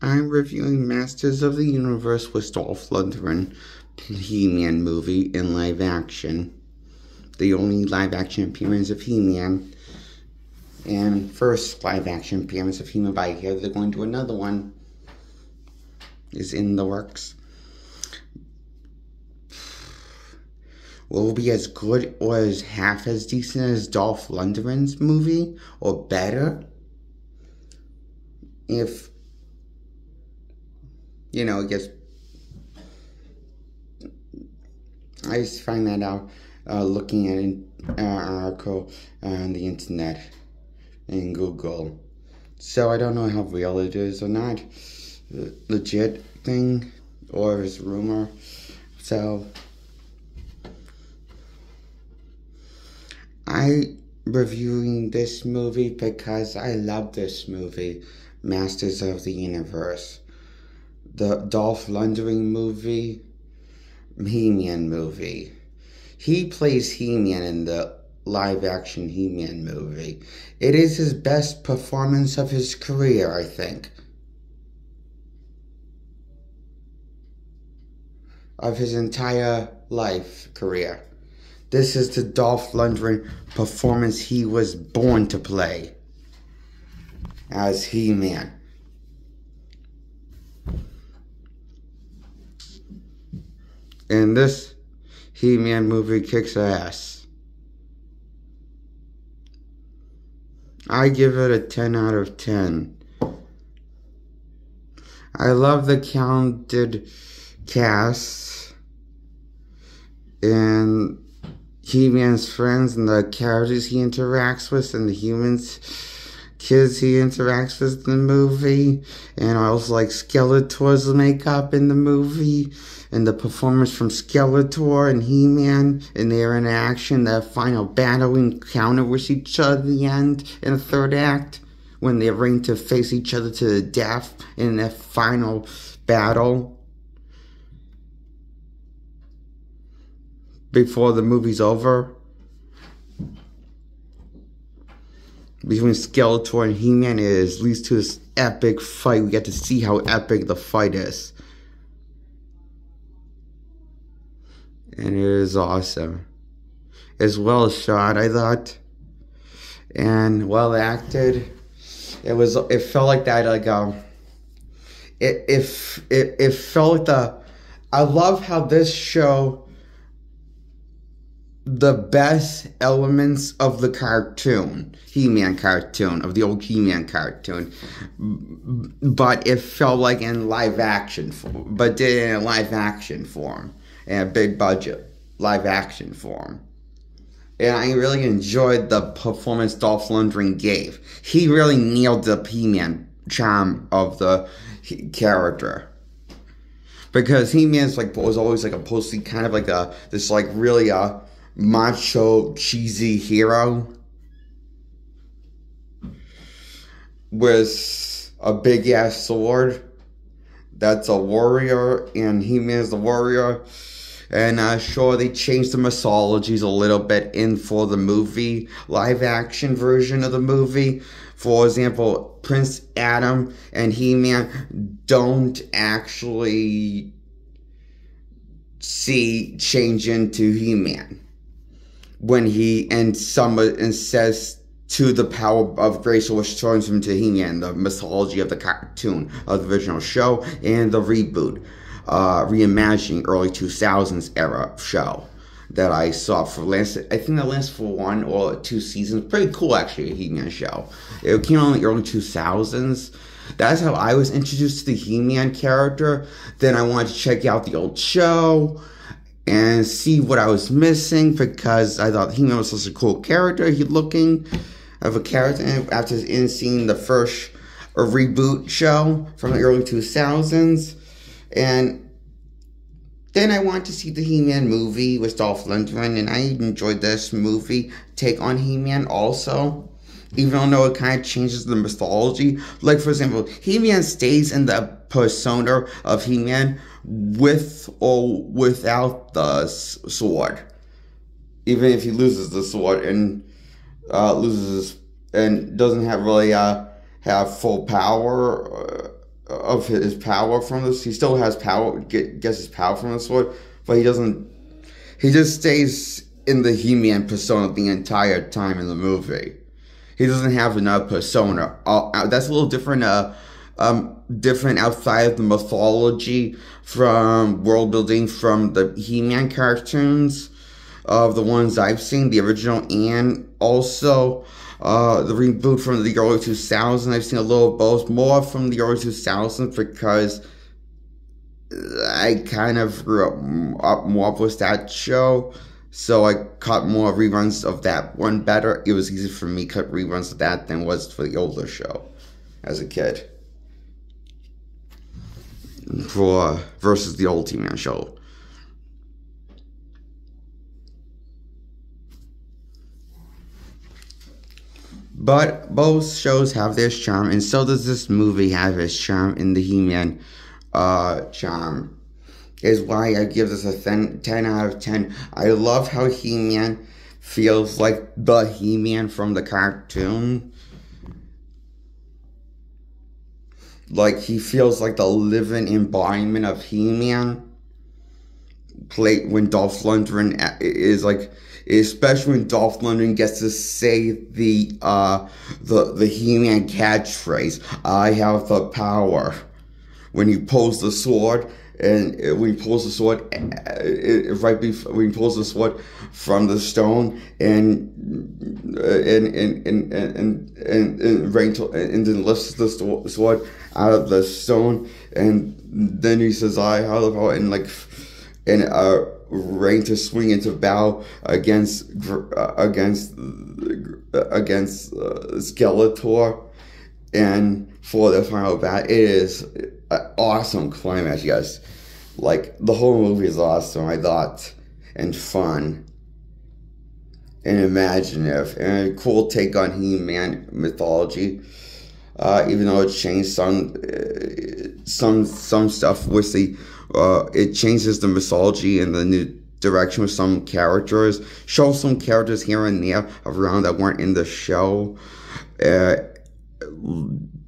I'm reviewing Masters of the Universe with Dolph Lundgren He-Man movie in live action. The only live action appearance of He-Man. And first live action appearance of He-Man, by here they're going to another one. Is in the works. Will it be as good or as half as decent as Dolph Lundgren's movie? Or better? If, I guess I just find that out looking at an article on the internet and Google. So I don't know how real it is or not. Legit thing or is rumor. So I reviewing this movie because I love this movie, Masters of the Universe. The Dolph Lundgren movie, He-Man movie. He plays He-Man in the live-action He-Man movie. It is his best performance of his career, I think. Of his entire career. This is the Dolph Lundgren performance he was born to play as He-Man. And this He-Man movie kicks ass. I give it a 10 out of 10. I love the counted cast and He-Man's friends and the characters he interacts with and the kids he interacts with in the movie, and I also like Skeletor's makeup in the movie and the performance from Skeletor and He-Man and their interaction, the final battle encounter with each other at the end in the third act when they're ready to face each other to the death in their final battle before the movie's over. Between Skeletor and He-Man, it leads to this epic fight. We get to see how epic the fight is. And it is awesome. As well shot, I thought. And well acted. It felt like that, it felt like I love how this show the best elements of the cartoon, He-Man cartoon, of the old He-Man cartoon, but it felt like in live action form, but did it in a live action form, in a big budget live action form. And I really enjoyed the performance Dolph Lundgren gave. He really nailed the He-Man charm of the character. Because He-Man's was always a posty kind of this really macho, cheesy hero with a big ass sword that's a warrior, and He-Man's the warrior. And sure, they changed the mythologies a little bit in for the movie, live action version of the movie. For example, Prince Adam and He-Man don't actually change into He-Man when he says to the power of grace, which turns him to He-Man, the mythology of the cartoon of the original show and the reboot, reimagining early 2000s era show that I saw I think that lasted for 1 or 2 seasons. Pretty cool, actually, a He-Man show. It came out in the early 2000s. That's how I was introduced to the He-Man character. Then I wanted to check out the old show and see what I was missing, because I thought He-Man was such a cool character, looking of a character, after seeing the first reboot show from the early 2000s. And then I wanted to see the He-Man movie with Dolph Lundgren, and I enjoyed this movie take on He-Man also, even though it kind of changes the mythology. Like, for example, He-Man stays in the persona of He-Man with or without the sword. Even if he loses the sword and doesn't have full power of his power from this. He still has power, gets his power from the sword, but he doesn't. He just stays in the He-Man persona the entire time in the movie. He doesn't have another persona. That's a little different. Different outside of the mythology from world building from the He-Man cartoons, of the ones I've seen, the original and also the reboot from the early 2000s. I've seen a little of both, more from the early 2000s because I kind of grew up more with that show, so I caught more reruns of that one better. It was easy for me to cut reruns of that than it was for the older show as a kid. Versus the old He-Man show. But both shows have their charm, and so does this movie have its charm in the He-Man charm. Is why I give this a 10 out of 10. I love how He-Man feels like the He-Man from the cartoon. Like, he feels like the living embodiment of He-Man. When Dolph Lundgren is like, especially when Dolph Lundgren gets to say the He-Man catchphrase, "I have the power." When he pulls the sword, and when he pulls the sword, right before when he pulls the sword from the stone, and then lifts the sword out of the stone, and then he says, "I have the power," and Rain to swing into battle against Skeletor, and for the final battle, it is an awesome climax, guys. Like, the whole movie is awesome, I thought, and fun, and imaginative, and a cool take on He-Man mythology. Even though it changed some stuff with the, it changes the mythology in the new direction with some characters. Show some characters here and there around that weren't in the show.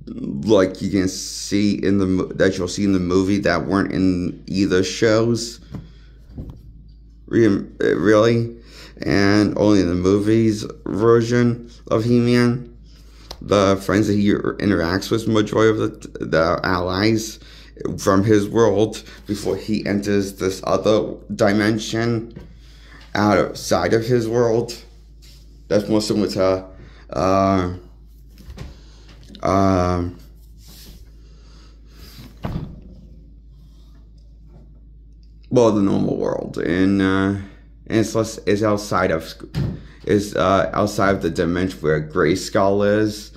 Like you can see in that you'll see in the movie that weren't in either shows. Really, and only in the movies version of He-Man. The friends that he interacts with, majority of the allies from his world before he enters this other dimension outside of his world. That's more similar to well, the normal world, and it's outside of the dimension where Grayskull is,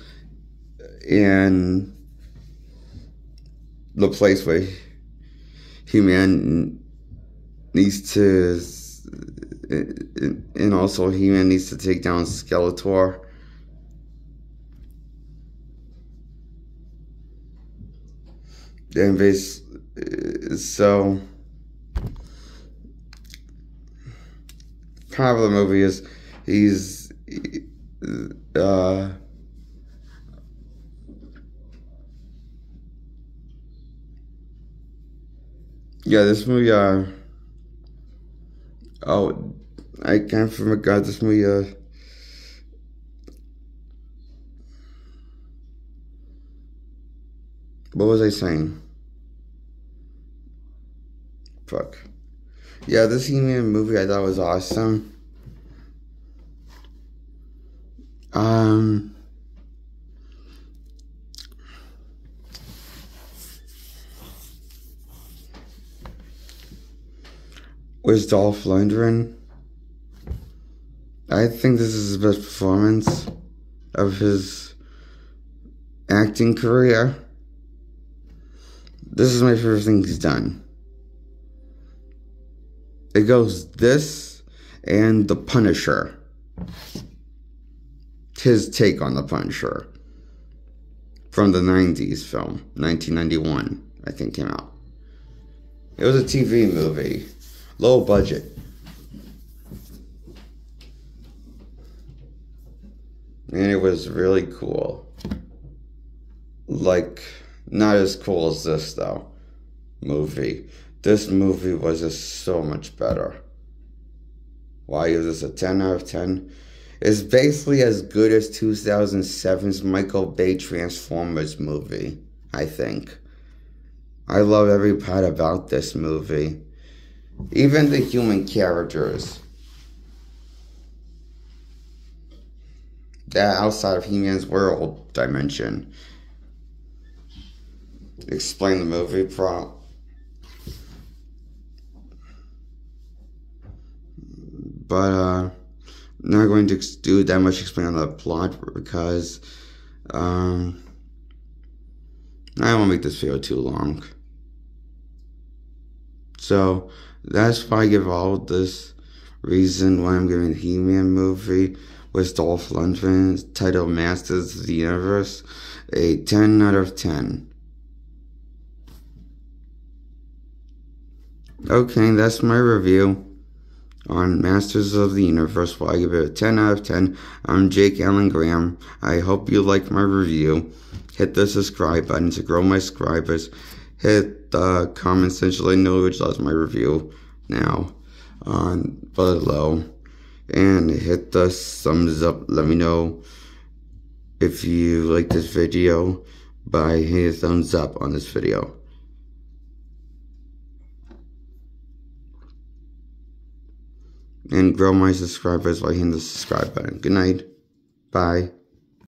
in the place where He-Man needs to, and also He-Man needs to take down Skeletor. And so part of the movie is yeah, this movie, oh, I can't forget this movie, what was I saying? Fuck. Yeah, this He-Man movie I thought was awesome. Was Dolph Lundgren. I think this is his best performance of his acting career. This is my favorite thing he's done. It goes this and The Punisher. His take on The Punisher from the 90s film, 1991, I think came out. It was a TV movie, low budget. And it was really cool. Like, Not as cool as this, though, movie. This movie was just so much better. Why is this a 10 out of 10? It's basically as good as 2007's Michael Bay Transformers movie, I think. I love every part about this movie. Even the human characters. That outside of He-Man's world dimension. Explain the movie plot. But, not going to do that much explain on the plot because, I don't want to make this video too long. So, that's why I give all this reason why I'm giving the He-Man movie with Dolph Lundgren titled Masters of the Universe a 10 out of 10. Okay, that's my review on Masters of the Universe. Well, I give it a 10 out of 10. I'm Jake Allen Graham. I hope you like my review. Hit the subscribe button to grow my subscribers. Hit the comment section to let me know which loves my review now on below. And hit the thumbs up. Let me know if you like this video by hitting a thumbs up on this video. And grow my subscribers by hitting the subscribe button. Good night. Bye.